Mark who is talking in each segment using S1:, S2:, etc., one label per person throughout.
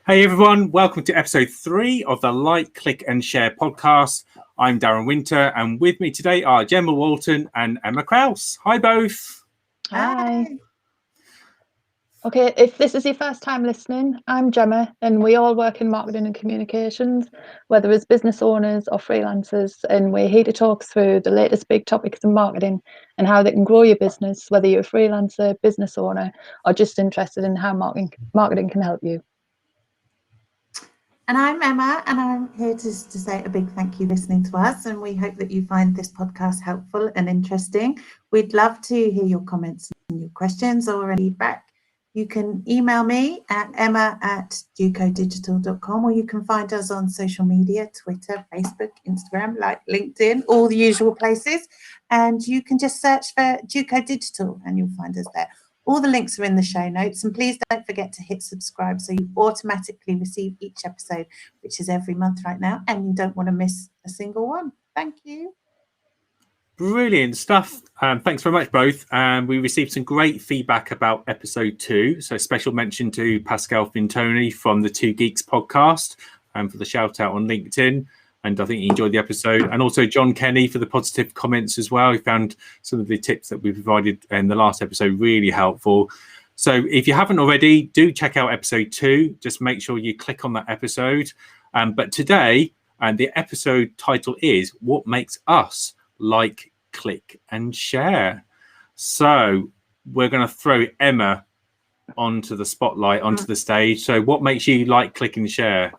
S1: Hey everyone, welcome to episode 3 of the Like, Click and Share podcast. I'm Darren Winter, and with me today are Gemma Walton and Emma Kraus. Hi both.
S2: Hi. Okay, if this is your first time listening, I'm Gemma, and we all work in marketing and communications, whether as business owners or freelancers, and we're here to talk through the latest big topics in marketing and how they can grow your business, whether you're a freelancer, business owner, or just interested in how marketing can help you.
S3: And I'm Emma, and I'm here to say a big thank you listening to us, and we hope that you find this podcast helpful and interesting. We'd love to hear your comments and your questions or any feedback. You can email me at emma@ducodigital.com, or you can find us on social media, Twitter, Facebook, Instagram, like LinkedIn, all the usual places. And you can just search for Duco Digital and you'll find us there. All the links are in the show notes, and please don't forget to hit subscribe so you automatically receive each episode, which is every month right now, and you don't want to miss a single one. Thank you.
S1: Brilliant stuff. Thanks very much both. We received some great feedback about episode 2. So special mention to Pascal Fintoni from the Two Geeks podcast for the shout out on LinkedIn. And I think he enjoyed the episode. And also John Kenny for the positive comments as well. He found some of the tips that we provided in the last episode really helpful. So if you haven't already, do check out episode 2. Just make sure you click on that episode. But today, the episode title is What Makes Us Like, Click and Share. So we're going to throw Emma onto the spotlight, onto the stage. So what makes you like, click and share?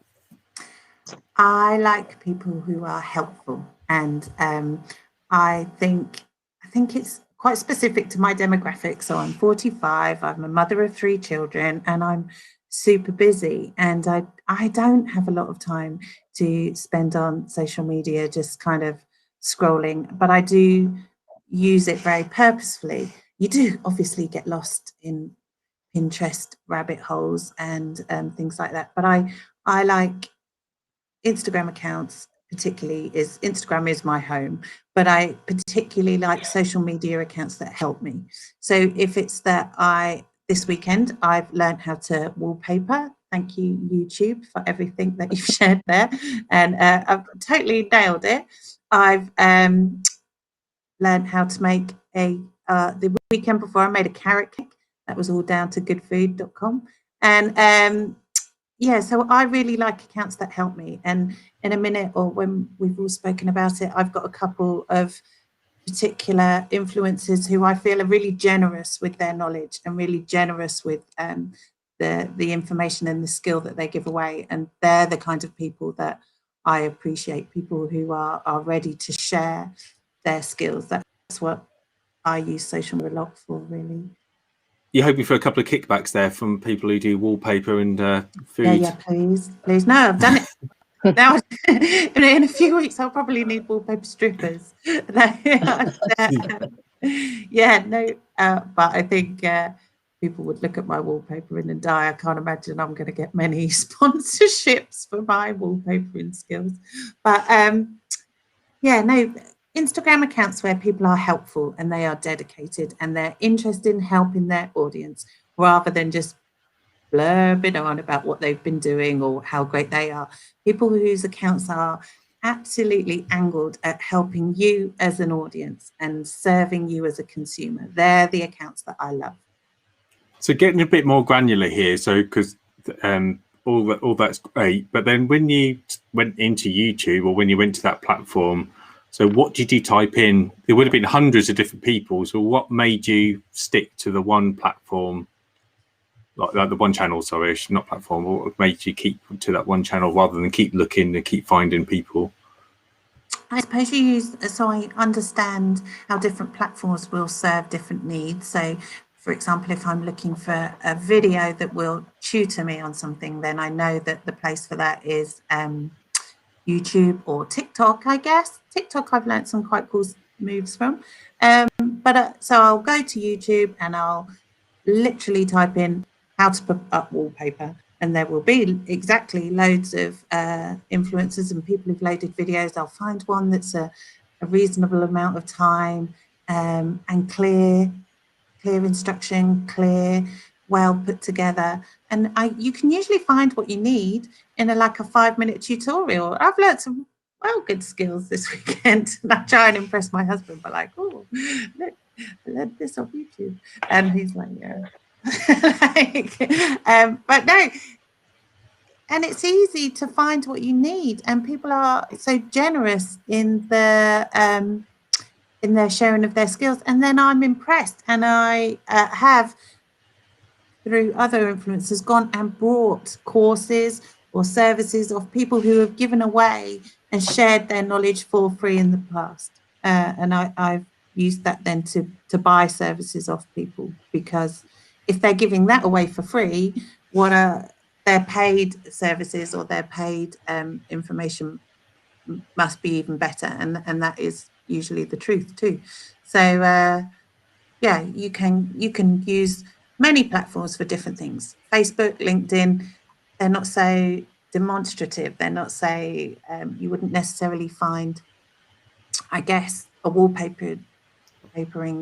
S3: I like people who are helpful, and I think it's quite specific to my demographic. So I'm 45, I'm a mother of 3 children, and I'm super busy, and I don't have a lot of time to spend on social media just kind of scrolling, but I do use it very purposefully. You do obviously get lost in Pinterest rabbit holes and things like that, but I like Instagram accounts. Particularly, Instagram is my home, but I particularly like social media accounts that help me. So if it's that this weekend I've learned how to wallpaper. Thank you, YouTube, for everything that you've shared there, and I've totally nailed it. I've learned how to make the weekend before I made a carrot cake. That was all down to goodfood.com, and yeah, so I really like accounts that help me. And in a minute, or when we've all spoken about it, I've got a couple of particular influencers who I feel are really generous with their knowledge and really generous with the information and the skill that they give away. And they're the kind of people that I appreciate, people who are ready to share their skills. That's what I use social media a lot for, really.
S1: You're hoping for a couple of kickbacks there from people who do wallpaper and food.
S3: Yeah, please. No, I've done it. Now, in a few weeks, I'll probably need wallpaper strippers. But I think people would look at my wallpaper and die. I can't imagine I'm going to get many sponsorships for my wallpapering skills. But Instagram accounts where people are helpful and they are dedicated and they're interested in helping their audience, rather than just blurbing on about what they've been doing or how great they are. People whose accounts are absolutely angled at helping you as an audience and serving you as a consumer. They're the accounts that I love.
S1: So getting a bit more granular here, so because all that's great, but then when you went into YouTube, or when you went to that platform, so what did you type in? There would have been hundreds of different people. So what made you stick to the one platform, like the one channel, sorry, not platform? What made you keep to that one channel rather than keep looking and keep finding people?
S3: I suppose so I understand how different platforms will serve different needs. So, for example, if I'm looking for a video that will tutor me on something, then I know that the place for that is YouTube or TikTok, I guess. TikTok, I've learned some quite cool moves from. So I'll go to YouTube and I'll literally type in how to put up wallpaper, and there will be exactly loads of influencers and people who've loaded videos. I'll find one that's a reasonable amount of time and clear instruction, well put together. and you can usually find what you need in a 5-minute tutorial. I've learned some good skills this weekend, and I try and impress my husband by oh, look, I learned this off YouTube, and he's like, yeah. But no, and it's easy to find what you need, and people are so generous in their sharing of their skills, and then I'm impressed, and I have, through other influencers, gone and brought courses or services of people who have given away and shared their knowledge for free in the past, and I've used that then to buy services off people, because if they're giving that away for free, what are their paid services or their paid information must be even better, and that is usually the truth too. So yeah, you can use many platforms for different things. Facebook, LinkedIn, they're not so demonstrative. They're not so you wouldn't necessarily find, I guess, a wallpapering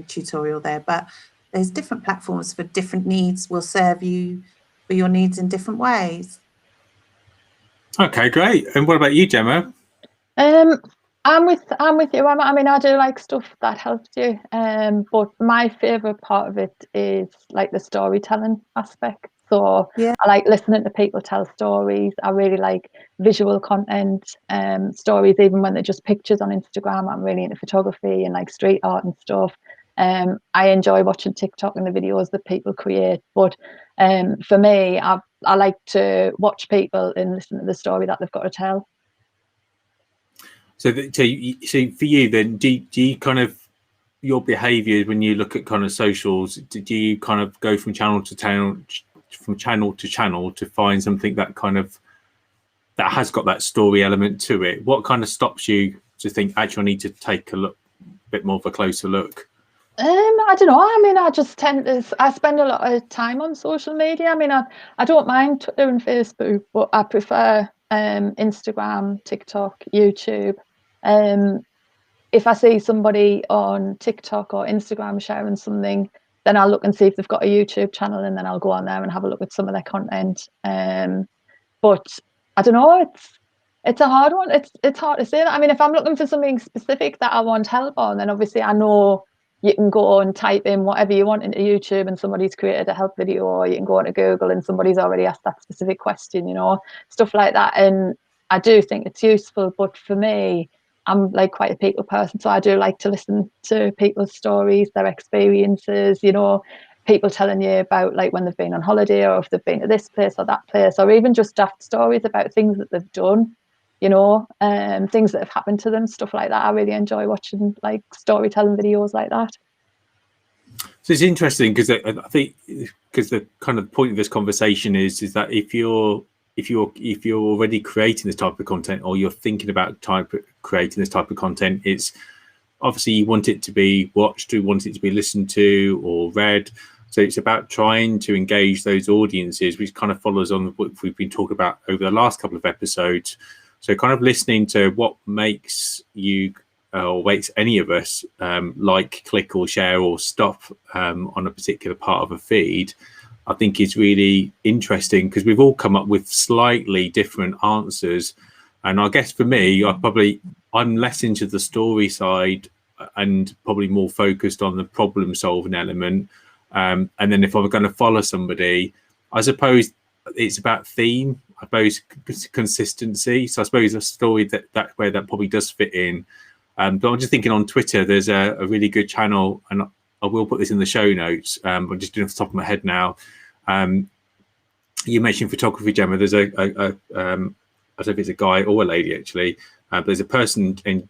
S3: tutorial there, but there's different platforms for different needs, will serve you for your needs in different ways.
S1: Okay, great. And what about you, Gemma?
S2: I'm with you. I mean, I do like stuff that helps you. But my favorite part of it is like the storytelling aspect. So
S3: yeah,
S2: I like listening to people tell stories. I really like visual content, stories, even when they're just pictures on Instagram. I'm really into photography and like street art and stuff. I enjoy watching TikTok and the videos that people create. But for me, I like to watch people and listen to the story that they've got to tell.
S1: So for you then, do you kind of, your behaviour when you look at kind of socials, do you kind of go from channel to channel to find something that kind of, that has got that story element to it? What kind of stops you to think, actually, I need to take a bit more of a closer look?
S2: I don't know. I mean, I just I spend a lot of time on social media. I mean, I don't mind Twitter and Facebook, but I prefer Instagram, TikTok, YouTube. If I see somebody on TikTok or Instagram sharing something, then I'll look and see if they've got a YouTube channel, and then I'll go on there and have a look at some of their content. But I don't know, it's a hard one. It's hard to say that. I mean, if I'm looking for something specific that I want help on, then obviously I know you can go and type in whatever you want into YouTube and somebody's created a help video, or you can go into Google and somebody's already asked that specific question, stuff like that. And I do think it's useful, but for me, I'm like quite a people person, so I do like to listen to people's stories, their experiences, people telling you about like when they've been on holiday, or if they've been to this place or that place, or even just daft stories about things that they've done, things that have happened to them, stuff like that. I really enjoy watching like storytelling videos like that.
S1: So it's interesting because I think the kind of point of this conversation is that if you're already creating this type of content, or you're thinking about creating this type of content, it's obviously you want it to be watched, you want it to be listened to or read. So it's about trying to engage those audiences, which kind of follows on what we've been talking about over the last couple of episodes. So kind of listening to what makes you or makes any of us like, click or share or stop on a particular part of a feed, I think is really interesting, because we've all come up with slightly different answers. And I guess for me, I'm less into the story side and probably more focused on the problem solving element. And then if I'm going to follow somebody, I suppose it's about theme, I suppose consistency. So I suppose a story that where that probably does fit in. But I'm just thinking on Twitter, there's a really good channel, and I will put this in the show notes. I'm just doing it off the top of my head now. You mentioned photography, Gemma. There's I don't know if it's a guy or a lady actually. There's a person in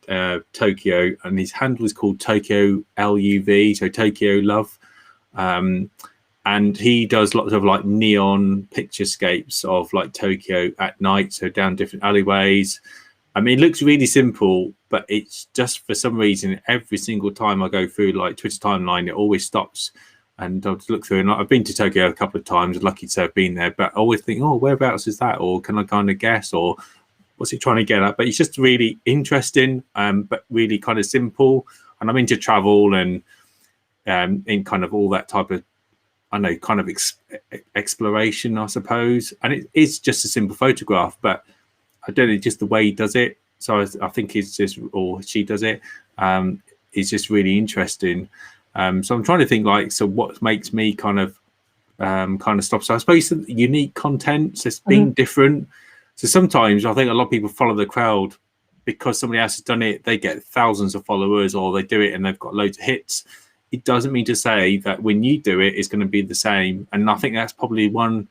S1: Tokyo, and his handle is called Tokyo LUV, so Tokyo Love. And he does lots of like neon picturescapes of like Tokyo at night, so down different alleyways. I mean, it looks really simple, but it's just, for some reason, every single time I go through like Twitter timeline, it always stops. And I'll look through, and I've been to Tokyo a couple of times, lucky to have been there, but I always think, oh, whereabouts is that? Or can I kind of guess? Or what's it trying to get at? But it's just really interesting, but really kind of simple. And I'm into travel and in kind of all that type of, I know, kind of exploration, I suppose. And it is just a simple photograph, but I don't know, just the way he does it. So I think it's just, or she does it, is just really interesting. So I'm trying to think, like, so what makes me kind of stop? So I suppose the unique content, so it's being different. So sometimes I think a lot of people follow the crowd because somebody else has done it. They get thousands of followers, or they do it and they've got loads of hits. It doesn't mean to say that when you do it, it's going to be the same. And I think that's probably one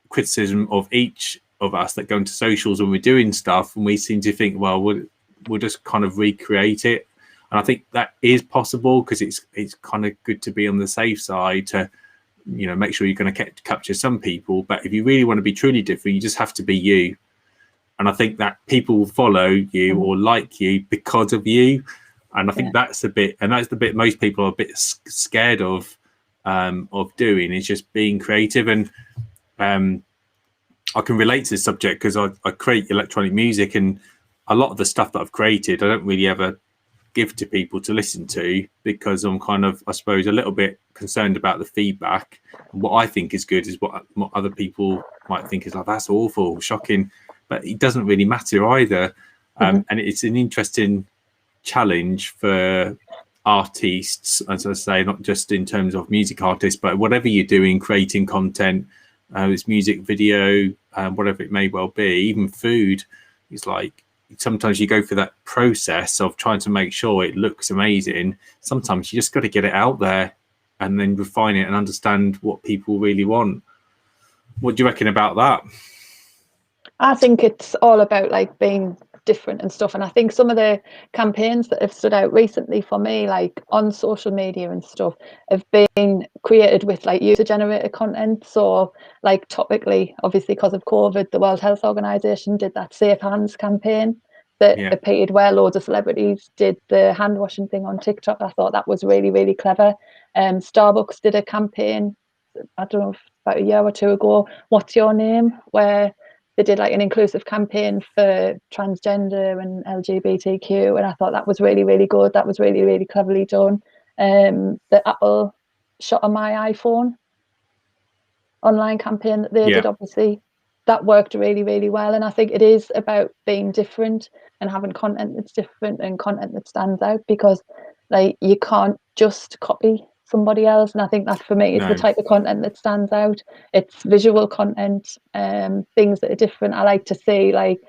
S1: criticism of each of us that go into socials when we're doing stuff, and we seem to think, well, we'll just kind of recreate it. And I think that is possible, because it's kind of good to be on the safe side, to, you know, make sure you're going to capture some people. But if you really want to be truly different, you just have to be you. And I think that people will follow you or like you because of you. And I think that's the bit most people are a bit scared of doing, is just being creative. And I can relate to this subject because I create electronic music, and a lot of the stuff that I've created, I don't really ever give to people to listen to, because I'm kind of, I suppose, a little bit concerned about the feedback. And what I think is good is what other people might think is like, that's awful, shocking, but it doesn't really matter either. And it's an interesting challenge for artists, as I say, not just in terms of music artists, but whatever you're doing, creating content, it's music, video, whatever it may well be, even food. It's like, sometimes you go through that process of trying to make sure it looks amazing. Sometimes you just got to get it out there and then refine it and understand what people really want. What do you reckon about that?
S2: I think it's all about like being different and stuff. And I think some of the campaigns that have stood out recently for me, like on social media and stuff, have been created with like user generated content. So like topically, obviously because of COVID, the World Health Organization did that Safe Hands campaign that appeared where loads of celebrities did the hand washing thing on TikTok. I thought that was really, really clever. Starbucks did a campaign, I don't know, about a year or two ago, What's Your Name, where they did like an inclusive campaign for transgender and LGBTQ, and I thought that was really, really good. That was really, really cleverly done. The Apple Shot on My iPhone online campaign that they did, obviously, that worked really, really well. And I think it is about being different and having content that's different and content that stands out, because like you can't just copy somebody else. And I think that for me is the type of content that stands out. It's visual content, things that are different. I like to see like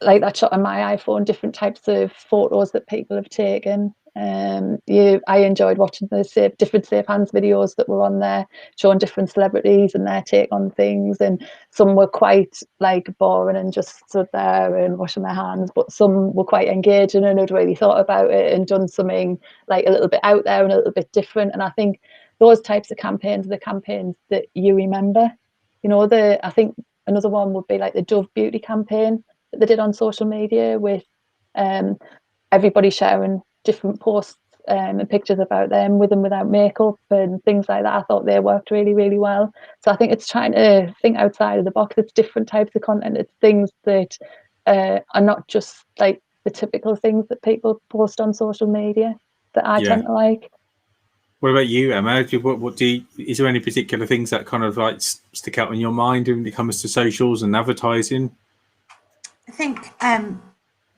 S2: that shot on my iPhone, different types of photos that people have taken. I enjoyed watching the different Safe Hands videos that were on there, showing different celebrities and their take on things. And some were quite like boring and just stood there and washing their hands, but some were quite engaging and had really thought about it and done something like a little bit out there and a little bit different. And I think those types of campaigns are the campaigns that you remember. You know, I think another one would be like the Dove Beauty campaign that they did on social media, with everybody sharing different posts and pictures about them with and without makeup and things like that. I thought they worked really, really well. So I think it's trying to think outside of the box. It's different types of content. It's things that are not just like the typical things that people post on social media that I tend to like.
S1: What about you, Emma? Is there any particular things that kind of like stick out in your mind when it comes to socials and advertising?
S3: I think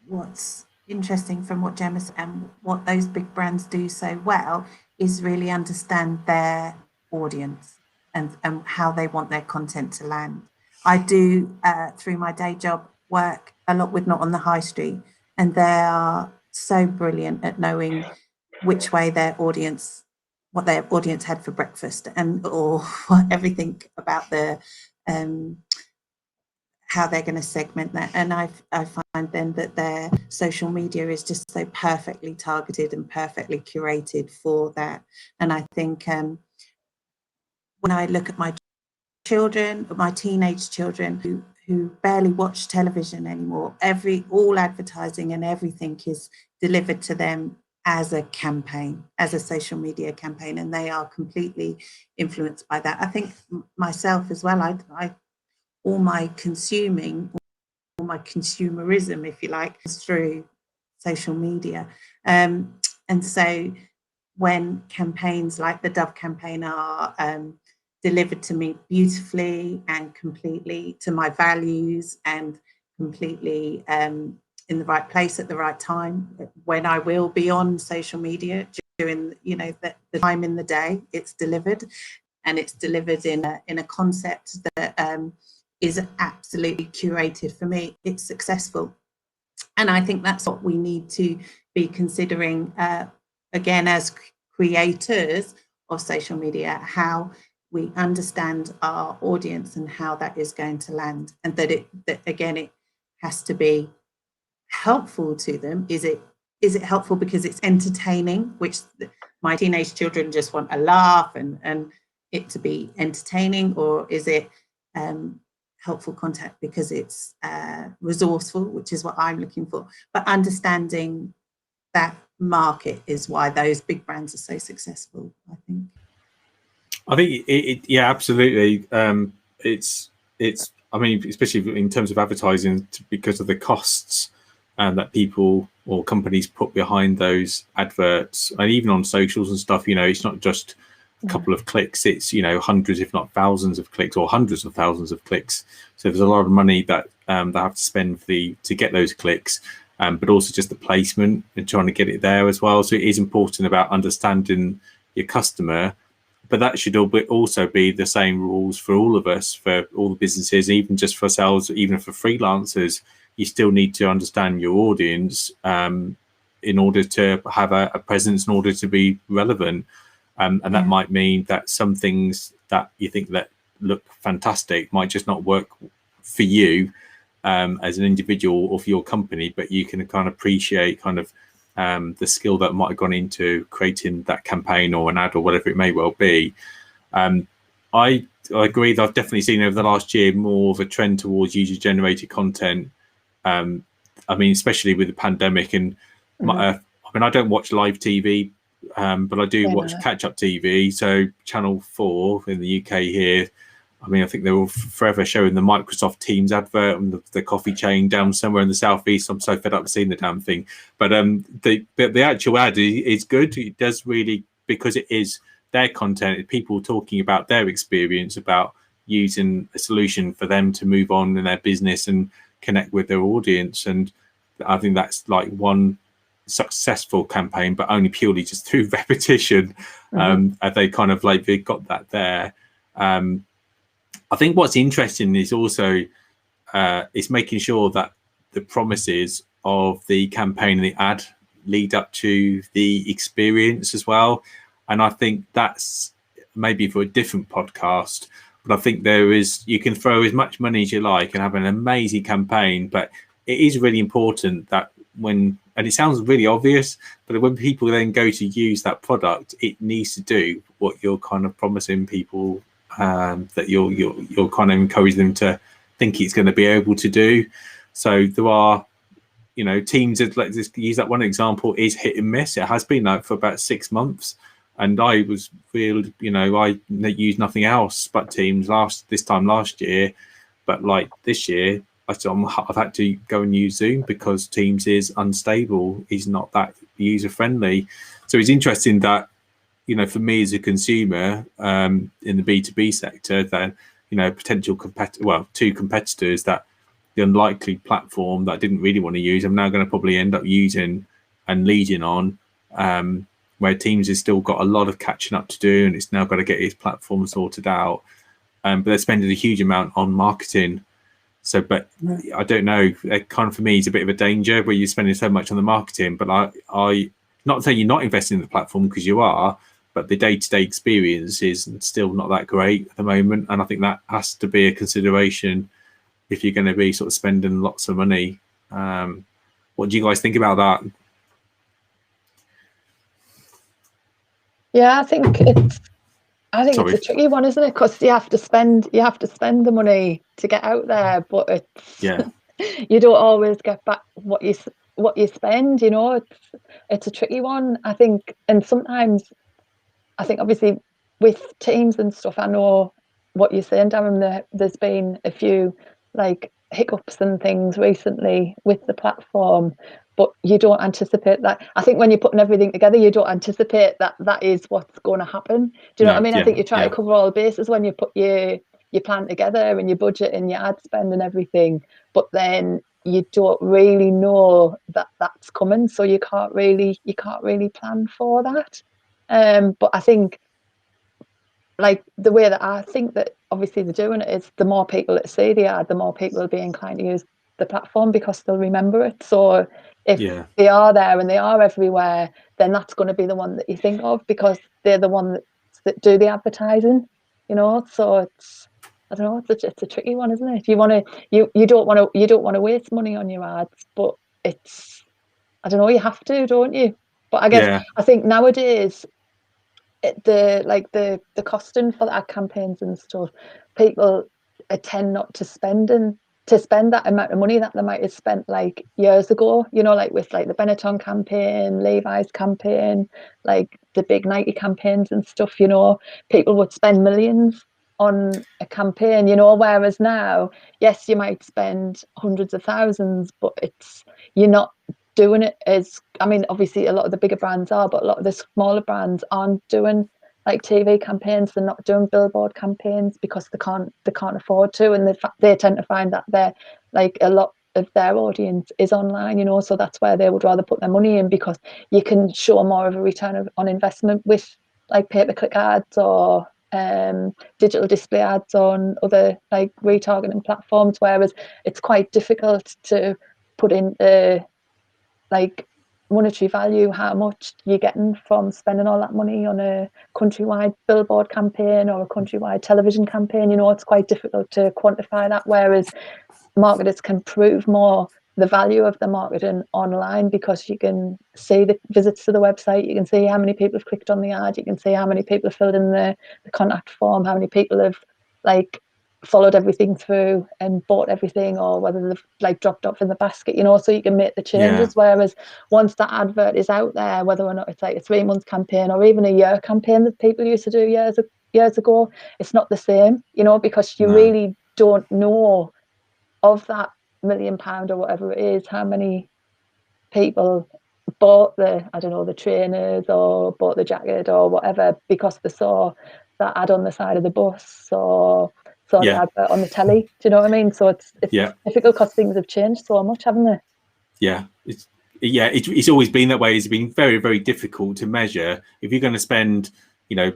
S3: what's interesting from what Gemma said and what those big brands do so well is really understand their audience and how they want their content to land. I do, through my day job, work a lot with Not on the High Street, and they are so brilliant at knowing which way what their audience had for breakfast, or everything about the how they're going to segment that. And I find then that their social media is just so perfectly targeted and perfectly curated for that. And I think when I look at my children, my teenage children who barely watch television anymore, all advertising and everything is delivered to them as a campaign, as a social media campaign, and they are completely influenced by that. I think myself as well, all my consumerism, if you like, is through social media. And so when campaigns like the Dove campaign are delivered to me beautifully and completely to my values and completely in the right place at the right time, when I will be on social media during, you know, the time in the day, it's delivered, and it's delivered in a concept that is absolutely curated. For me, it's successful. And I think that's what we need to be considering, again, as creators of social media, how we understand our audience and how that is going to land, and that again, it has to be helpful to them. Is it helpful because it's entertaining, which my teenage children just want a laugh and it to be entertaining, or is it helpful content because it's resourceful, which is what I'm looking for? But understanding that market is why those big brands are so successful, I think.
S1: Yeah, absolutely. It's I mean, especially in terms of advertising, because of the costs that people or companies put behind those adverts, and even on socials and stuff, you know, it's not just a couple of clicks, it's, you know, hundreds if not thousands of clicks, or hundreds of thousands of clicks. So there's a lot of money that they have to spend to get those clicks, but also just the placement and trying to get it there as well. So it is important about understanding your customer, but that should also be the same rules for all of us, for all the businesses, even just for ourselves, even for freelancers. You still need to understand your audience in order to have a presence, in order to be relevant. And that might mean that some things that you think that look fantastic might just not work for you as an individual or for your company, but you can kind of appreciate kind of the skill that might have gone into creating that campaign or an ad or whatever it may well be. I agree that I've definitely seen over the last year more of a trend towards user-generated content. I mean, especially with the pandemic, and I mean, I don't watch live TV, but I do watch catch-up TV. So Channel 4 in the UK here, I mean, I think they were forever showing the Microsoft Teams advert on the coffee chain down somewhere in the southeast. I'm so fed up seeing the damn thing. But the actual ad is good. It does really, because it is their content, people talking about their experience, about using a solution for them to move on in their business and connect with their audience. And I think that's like one successful campaign, but only purely just through repetition. They kind of like, they got that there. I think what's interesting is also is making sure that the promises of the campaign and the ad lead up to the experience as well. And I think that's maybe for a different podcast, but I think you can throw as much money as you like and have an amazing campaign, but it is really important that and it sounds really obvious, but when people then go to use that product, it needs to do what you're kind of promising people, that you're kind of encouraging them to think it's going to be able to do. So there are, you know, teams that, like, just use that one example, is hit and miss. It has been like for about 6 months, and I was real, you know, I used nothing else but Teams this time last year, but like this year I've had to go and use Zoom because Teams is unstable, is not that user friendly. So it's interesting that, you know, for me as a consumer in the B2B sector, that, you know, two competitors that the unlikely platform that I didn't really want to use, I'm now going to probably end up using and leading on, where Teams has still got a lot of catching up to do, and it's now got to get its platform sorted out. But they're spending a huge amount on marketing. So, but I don't know, it kind of, for me, it's a bit of a danger where you're spending so much on the marketing, but I not saying you're not investing in the platform, because you are, but the day-to-day experience is still not that great at the moment. And I think that has to be a consideration if you're going to be sort of spending lots of money. What do you guys think about that?
S2: Yeah, I think it's a tricky one, isn't it? Because you have to spend the money to get out there, but it's you don't always get back what you spend. You know, it's a tricky one, I think. And sometimes I think, obviously, with Teams and stuff, I know what you're saying, Darren. There's been a few like hiccups and things recently with the platform, but you don't anticipate that. I think when you're putting everything together, you don't anticipate that that is what's going to happen. Do you know what I mean? I think you try to cover all bases when you put your plan together and your budget and your ad spend and everything, but then you don't really know that that's coming, so you can't really plan for that. But I think, like, the way that I think that obviously they're doing it is, the more people that see the ad, the more people will be inclined to use the platform because they'll remember it. So if they are there and they are everywhere, then that's going to be the one that you think of, because they're the one that do the advertising, you know. So it's, I don't know, it's a tricky one, isn't it? You don't want to waste money on your ads, but it's, I don't know, you have to, don't you? But I guess I think nowadays, the costing for the ad campaigns and stuff, people tend not to spend that amount of money that they might have spent like years ago, you know, like with like the Benetton campaign, Levi's campaign, like the big Nike campaigns and stuff, you know. People would spend millions on a campaign, you know, whereas now, yes, you might spend hundreds of thousands, but you're not doing it as, I mean, obviously a lot of the bigger brands are, but a lot of the smaller brands aren't doing like TV campaigns. They're not doing billboard campaigns because they can't afford to, and they tend to find that they're like, a lot of their audience is online, you know, so that's where they would rather put their money in, because you can show more of a return on investment with like pay-per-click ads or digital display ads on other like retargeting platforms, whereas it's quite difficult to put into like monetary value how much you're getting from spending all that money on a countrywide billboard campaign or a countrywide television campaign. You know, it's quite difficult to quantify that, whereas marketers can prove more the value of the marketing online, because you can see the visits to the website, you can see how many people have clicked on the ad, you can see how many people have filled in the contact form, how many people have like followed everything through and bought everything, or whether they've like dropped off in the basket, you know, so you can make the changes. Whereas once that advert is out there, whether or not it's like a 3-month campaign or even a year campaign that people used to do years ago, it's not the same, you know, because you really don't know of that £1 million or whatever it is, how many people bought the trainers or bought the jacket or whatever because they saw that ad on the side of the bus or saw the advert on the telly. Do you know what I mean? So it's difficult because things have changed so much, haven't they?
S1: It's always been that way. It's been very, very difficult to measure. If you're going to spend, you know,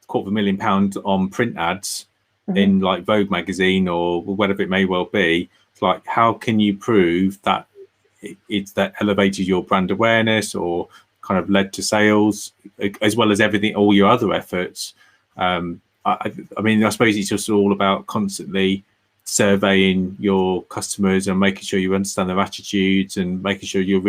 S1: £250,000 on print ads in like Vogue magazine or whatever it may well be, it's like, how can you prove that it's that elevated your brand awareness or kind of led to sales, as well as everything, all your other efforts? I mean, I suppose it's just all about constantly surveying your customers and making sure you understand their attitudes and making sure your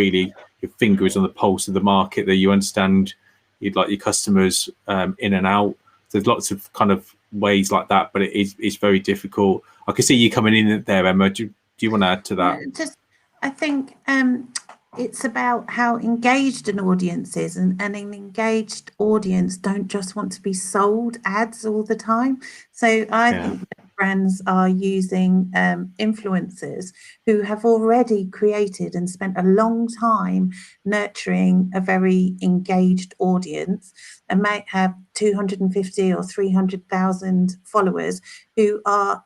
S1: finger is on the pulse of the market, that you understand your customers in and out. There's lots of kind of ways like that, but it's very difficult. I can see you coming in there, Emma. Do you want to add to that?
S3: I think it's about how engaged an audience is, and an engaged audience don't just want to be sold ads all the time. So I think that brands are using influencers who have already created and spent a long time nurturing a very engaged audience, and might have 250 or 300,000 followers who are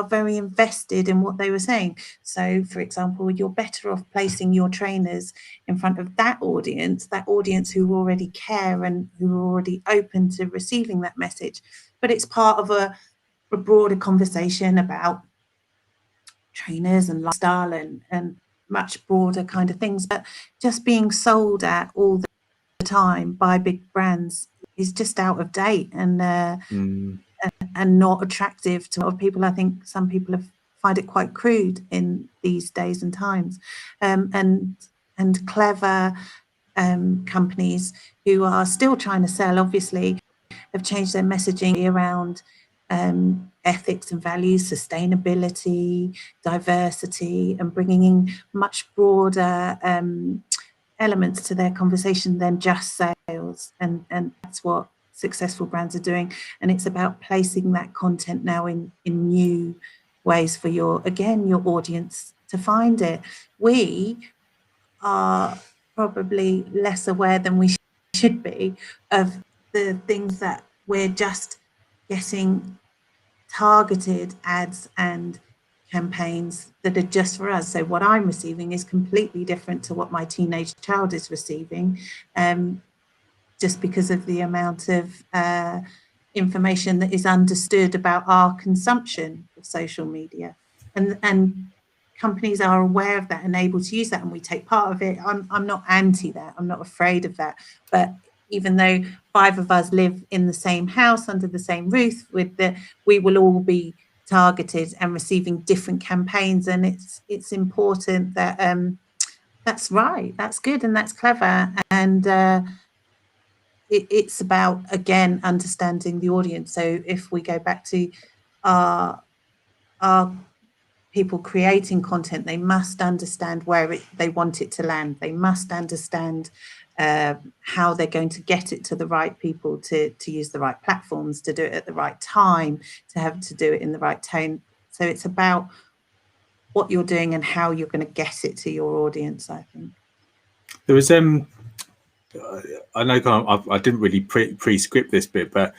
S3: very invested in what they were saying. So, for example, you're better off placing your trainers in front of that audience who already care and who are already open to receiving that message. But it's part of a broader conversation about trainers and lifestyle and much broader kind of things. But just being sold at all the time by big brands is just out of date and not attractive to a lot of people. I think some people find it quite crude in these days and times. And clever companies who are still trying to sell, obviously, have changed their messaging around ethics and values, sustainability, diversity, and bringing in much broader elements to their conversation than just sales. And that's what successful brands are doing, and it's about placing that content now in new ways for your audience to find it. are probably less aware than we should be of the things that we're just getting targeted ads and campaigns that are just for us. So what I'm receiving is completely different to what my teenage child is receiving, just because of the amount of information that is understood about our consumption of social media. And companies are aware of that and able to use that, and we take part of it. I'm not anti that, I'm not afraid of that. But even though 5 of us live in the same house under the same roof, we will all be targeted and receiving different campaigns, and it's important that that's right, that's good, and that's clever, and it's about, again, understanding the audience. So if we go back to our people creating content, they must understand where they want it to land. They must understand how they're going to get it to the right people, to use the right platforms, to do it at the right time, to do it in the right tone. So it's about what you're doing and how you're going to get it to your audience, I think.
S1: There was I know I didn't really pre-script this bit, but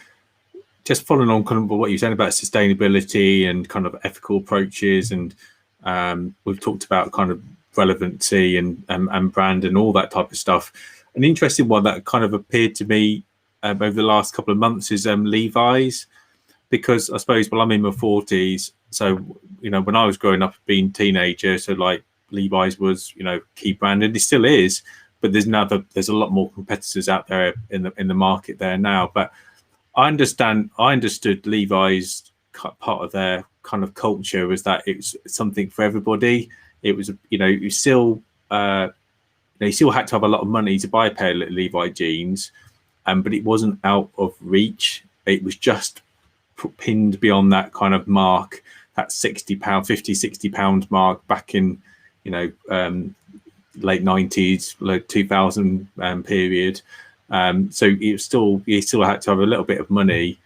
S1: just following on kind of what you're saying about sustainability and kind of ethical approaches, and we've talked about kind of relevancy and brand and all that type of stuff. An interesting one that kind of appeared to me over the last couple of months is Levi's, because I suppose, well, I'm in my 40s, so when I was growing up, being a teenager, so like Levi's was key brand, and it still is, but there's a lot more competitors out there in the market there now. But I understood Levi's part of their kind of culture was that it's something for everybody. It was you still you still had to have a lot of money to buy a pair of Levi jeans, but it wasn't out of reach. It was just pinned beyond that kind of mark, that £60 mark back in late 90s, late 2000 period. So you still had to have a little bit of money,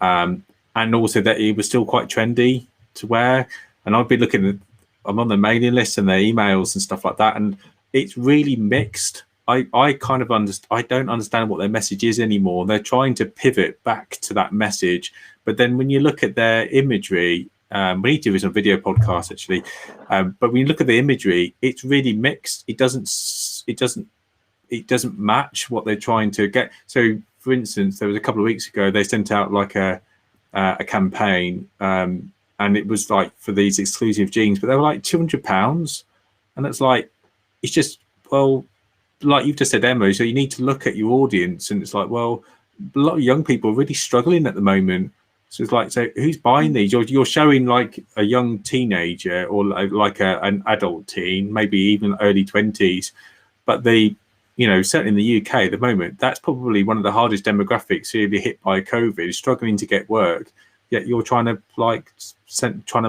S1: and also that it was still quite trendy to wear. And I've been I'm on the mailing list and their emails and stuff like that, and it's really mixed. I kind of I don't understand what their message is anymore. They're trying to pivot back to that message, but then when you look at their imagery, we need to do this on a video podcast actually, but when you look at the imagery, it's really mixed. It doesn't match what they're trying to get. So for instance, there was a couple of weeks ago, they sent out like a campaign, and it was like for these exclusive jeans, but they were like £200. And it's like, it's just, well, like you've just said, Emma, so you need to look at your audience, and it's like, well, a lot of young people are really struggling at the moment. So it's like, so who's buying these? You're showing like a young teenager or like an adult teen, maybe even early 20s, but certainly in the UK at the moment, that's probably one of the hardest demographics really hit by COVID, struggling to get work. Yet you're trying to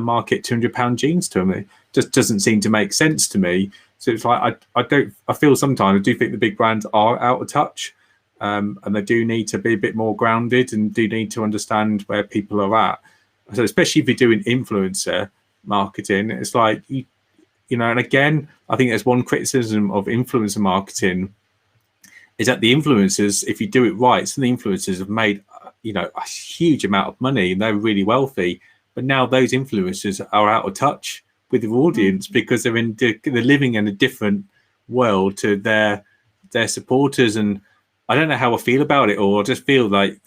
S1: market £200 jeans to them. It just doesn't seem to make sense to me. So it's like I feel sometimes I do think the big brands are out of touch, and they do need to be a bit more grounded and do need to understand where people are at. So especially if you're doing influencer marketing, it's like and again, I think there's one criticism of influencer marketing is that the influencers, if you do it right, some of the influencers have made a huge amount of money and they're really wealthy, but now those influencers are out of touch with their audience because they're living in a different world to their supporters. And I don't know how I feel about it, or I just feel like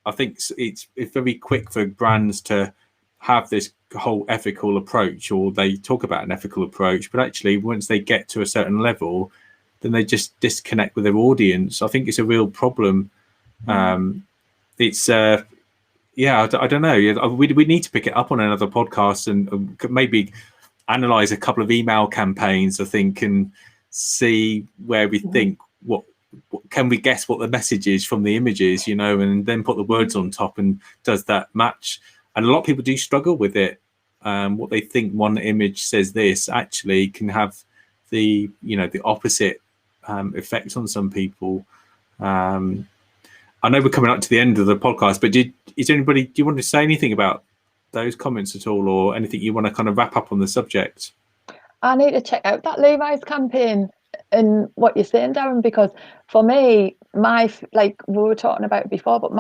S1: I think it's very quick for brands to have this whole ethical approach, or they talk about an ethical approach, but actually once they get to a certain level, then they just disconnect with their audience. I think it's a real problem. It's I don't know. We need to pick it up on another podcast and maybe analyze a couple of email campaigns, I think, and see where we think what can we guess what the message is from the images, and then put the words on top, and does that match? And a lot of people do struggle with it. What they think one image says this actually can have the opposite effect on some people. I know we're coming up to the end of the podcast, but do you want to say anything about those comments at all, or anything you want to kind of wrap up on the subject?
S2: I need to check out that Levi's campaign. in what you're saying, Darren, because for me, like we were talking about it before, but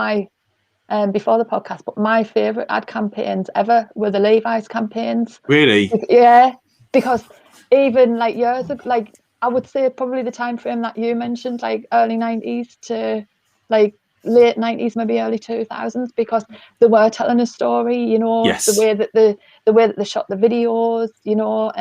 S2: before the podcast, but my favourite ad campaigns ever were the Levi's campaigns.
S1: Really?
S2: Yeah, because even like years ago, like I would say probably the time frame that you mentioned, like early 90s to like late 90s, maybe early 2000s, because they were telling a story, you know,
S1: Yes.
S2: the way that they shot the videos, you know,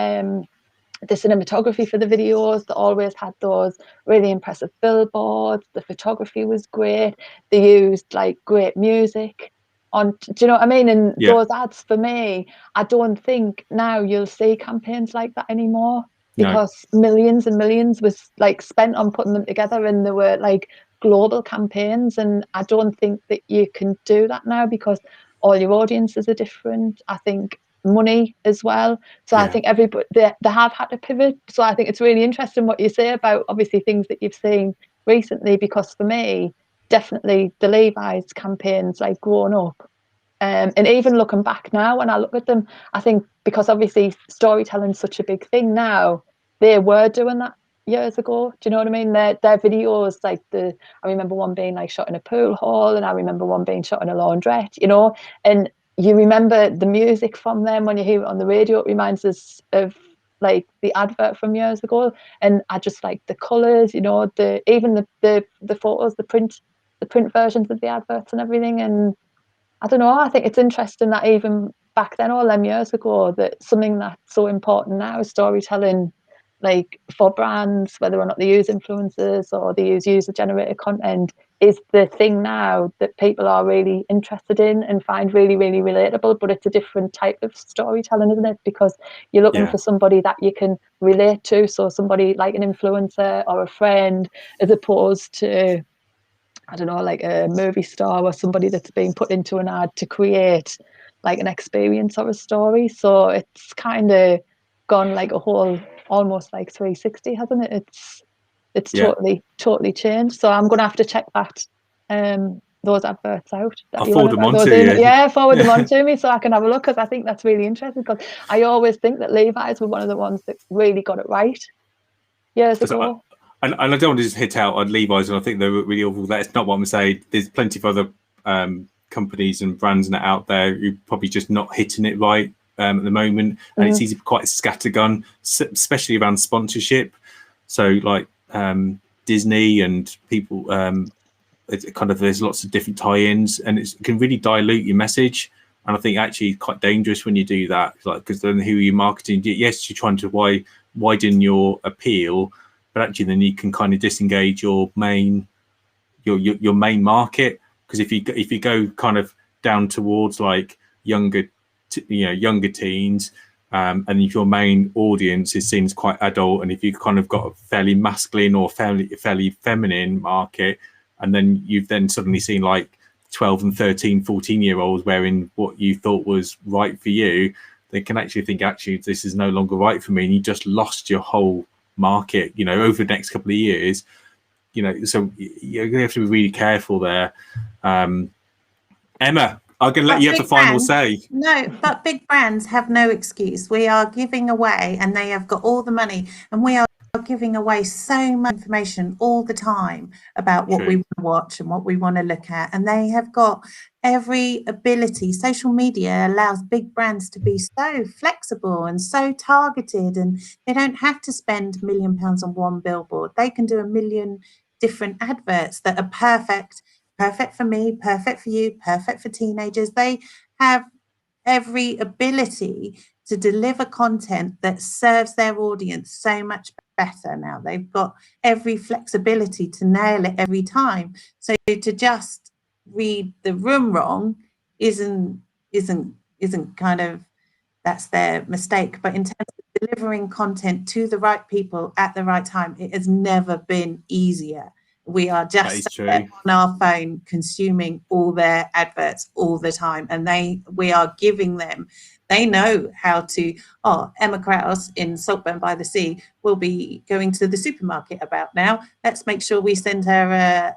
S2: the cinematography for the videos, they always had those really impressive billboards. The photography was great. They used like great music on, do you know what I mean? And those ads, for me, I don't think now you'll see campaigns like that anymore, because millions and millions was like spent on putting them together, and they were like global campaigns. And I don't think that you can do that now, because all your audiences are different. I think money as well. So I think everybody, they have had to pivot. So I think it's really interesting what you say about obviously things that you've seen recently, because for me, definitely the Levi's campaigns, like growing up, and even looking back now when I look at them, I think because obviously storytelling's such a big thing now, they were doing that years ago. Do you know what I mean? Their videos, like I remember one being like shot in a pool hall, and I remember one being shot in a laundrette, you know, and you remember the music from them when you hear it on the radio. It reminds us of like the advert from years ago, and I just like the colours, you know, even the photos, the print versions of the adverts and everything. And I don't know, I think it's interesting that even back then, all them years ago, that something that's so important now is storytelling, like for brands, whether or not they use influencers or they use user-generated content, is the thing now that people are really interested in and find really, really relatable. But it's a different type of storytelling, isn't it? Because you're looking for somebody that you can relate to, so somebody like an influencer or a friend, as opposed to, I don't know, like a movie star or somebody that's being put into an ad to create like an experience or a story. So it's kind of gone like a whole, almost like 360, hasn't it? It's totally changed. So I'm gonna have to check that those adverts out.
S1: I'll forward them on to you.
S2: Yeah, forward them on to me so I can have a look, because I think that's really interesting, because I always think that Levi's were one of the ones that really got it right years ago.
S1: And I don't want to just hit out on Levi's, and I think they're really awful. That's not what I'm saying. There's plenty of other companies and brands out there who probably just not hitting it right at the moment. And it's easy, quite scattergun, especially around sponsorship. So like Disney and people, it's kind of, there's lots of different tie-ins, and it can really dilute your message. And I think actually it's quite dangerous when you do that, like, because then who are you marketing? Yes, you're trying to widen your appeal, but actually then you can kind of disengage your main market. Because if you go kind of down towards like younger teens, and if your main audience is seen as quite adult, and if you've kind of got a fairly masculine or fairly feminine market, and then you've then suddenly seen like 12 and 13, 14-year-olds wearing what you thought was right for you, they can actually think, actually, this is no longer right for me, and you just lost your whole market, you know, over the next couple of years, you know. So you're gonna have to be really careful there. Emma, I'm gonna let you have the final say.
S3: No, but big brands have no excuse. We are giving away, and they have got all the money, and we are giving away so much information all the time about what we want to watch and what we want to look at, and they have got every ability. Social media allows big brands to be so flexible and so targeted, and they don't have to spend £1 million on one billboard. They can do 1 million different adverts that are perfect for me, perfect for you, perfect for teenagers. They have every ability to deliver content that serves their audience so much better now. They've got every flexibility to nail it every time. So to just read the room wrong isn't kind of, that's their mistake. But in terms of delivering content to the right people at the right time, it has never been easier. We are just on our phone consuming all their adverts all the time, and we are giving them, they know how to, Emma Krause in Saltburn by the Sea will be going to the supermarket about now. Let's make sure we send her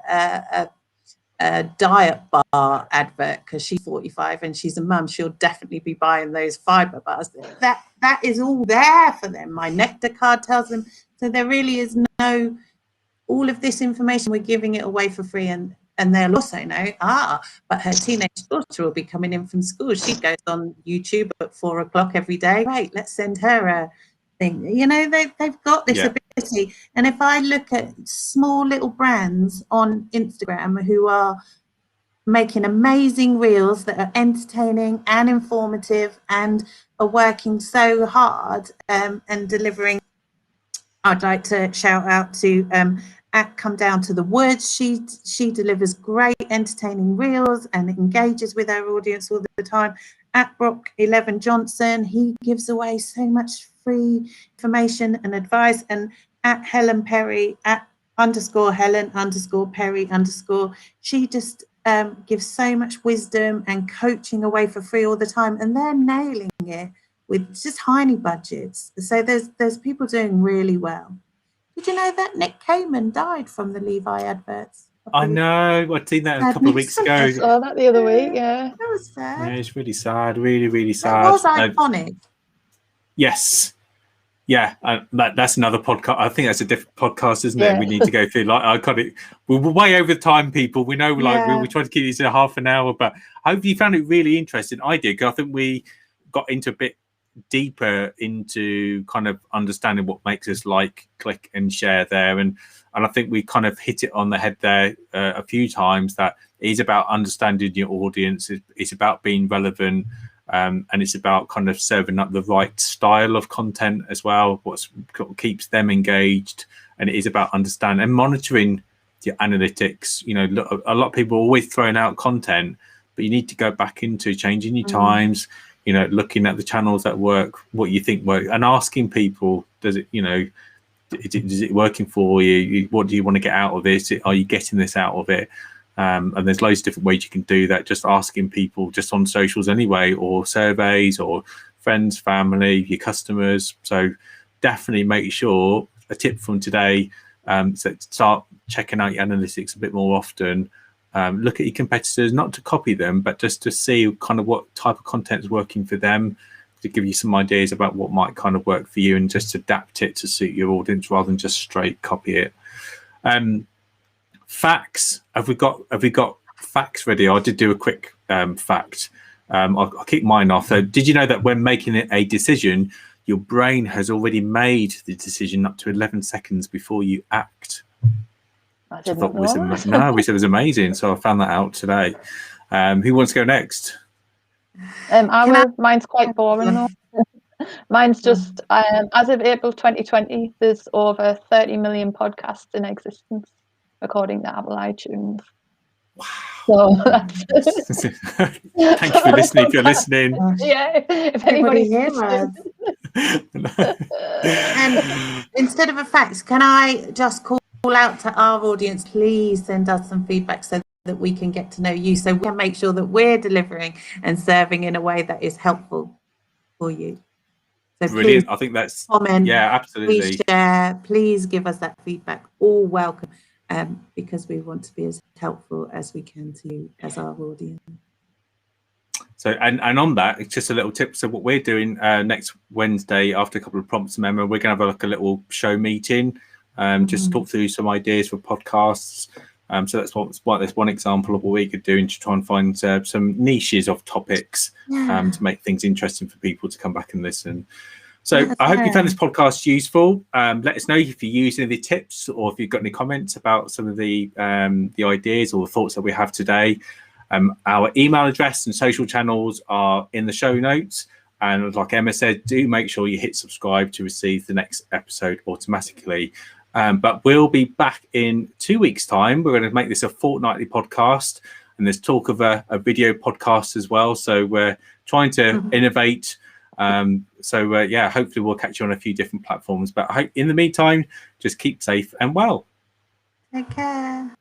S3: a diet bar advert, because she's 45 and she's a mum. She'll definitely be buying those fiber bars. That is all there for them. My Nectar card tells them So there really is no, all of this information, we're giving it away for free. And they'll also know, but her teenage daughter will be coming in from school. She goes on YouTube at 4 o'clock every day. Right, let's send her a thing. You know, they've got this ability. And if I look at small little brands on Instagram who are making amazing reels that are entertaining and informative and are working so hard and delivering, I'd like to shout out to at Come Down to the Woods. She delivers great entertaining reels and engages with her audience all the time. At Brock 11 Johnson, he gives away so much free information and advice. And at Helen Perry, at _Helen_Perry_, she just gives so much wisdom and coaching away for free all the time, and they're nailing it with just tiny budgets. So there's people doing really well. Did you know that Nick Kamen died from the Levi adverts?
S1: I know. I'd seen that a couple of weeks ago.
S2: I saw that the other week. Yeah,
S3: that was sad.
S1: Yeah, it's really sad. Really, really sad.
S3: That was iconic.
S1: Yes. Yeah, that's another podcast. I think that's a different podcast, isn't it? We need to go through iconic. We're way over time, people. We know, we try to keep these in half an hour, but I hope you found it really interesting. I did, because I think we got into a bit deeper into kind of understanding what makes us like, click and share there, and I think we kind of hit it on the head there a few times, that it is about understanding your audience. It's about being relevant. And it's about kind of serving up the right style of content as well, what keeps them engaged. And it is about understanding and monitoring your analytics. You know, a lot of people are always throwing out content, but you need to go back into changing your times, you know, looking at the channels that work, what you think work, and asking people, does it, you know, is it working for you? What do you want to get out of this? Are you getting this out of it? And there's loads of different ways you can do that, just asking people just on socials anyway, or surveys, or friends, family, your customers. So definitely make sure, a tip from today, so start checking out your analytics a bit more often. Look at your competitors, not to copy them, but just to see kind of what type of content is working for them, to give you some ideas about what might kind of work for you, and just adapt it to suit your audience rather than just straight copy it. Facts. Have we got facts ready? I did do a quick fact. I'll keep mine off. So, did you know that when making a decision, your brain has already made the decision up to 11 seconds before you act?
S2: I thought
S1: we said it was amazing. So I found that out today. Who wants to go next?
S2: Mine's quite boring though. Mine's just as of April 2020, there's over 30 million podcasts in existence, according to Apple iTunes.
S1: Wow.
S2: So that's
S1: thank you for listening. If you're listening,
S2: yeah, if anybody's listening.
S3: And instead of a fact, can I just call out to our audience, please send us some feedback so that we can get to know you, so we can make sure that we're delivering and serving in a way that is helpful for you. So
S1: brilliant.
S3: Please
S1: I think that's
S3: comment,
S1: yeah, absolutely.
S3: please share, please give us that feedback. All welcome, because we want to be as helpful as we can to you as our audience.
S1: So and on that, it's just a little tip. So what we're doing next Wednesday, after a couple of prompts, remember, we're going to have a little show meeting, just talk through some ideas for podcasts. So that's one example of what we could do, and to try and find some niches of topics to make things interesting for people to come back and listen. So I hope you found this podcast useful. Let us know if you use any of the tips, or if you've got any comments about some of the ideas or the thoughts that we have today. Our email address and social channels are in the show notes. And like Emma said, do make sure you hit subscribe to receive the next episode automatically. But we'll be back in 2 weeks' time. We're going to make this a fortnightly podcast, and there's talk of a video podcast as well. So we're trying to innovate. Hopefully we'll catch you on a few different platforms. But I hope in the meantime, just keep safe and well.
S3: Take care.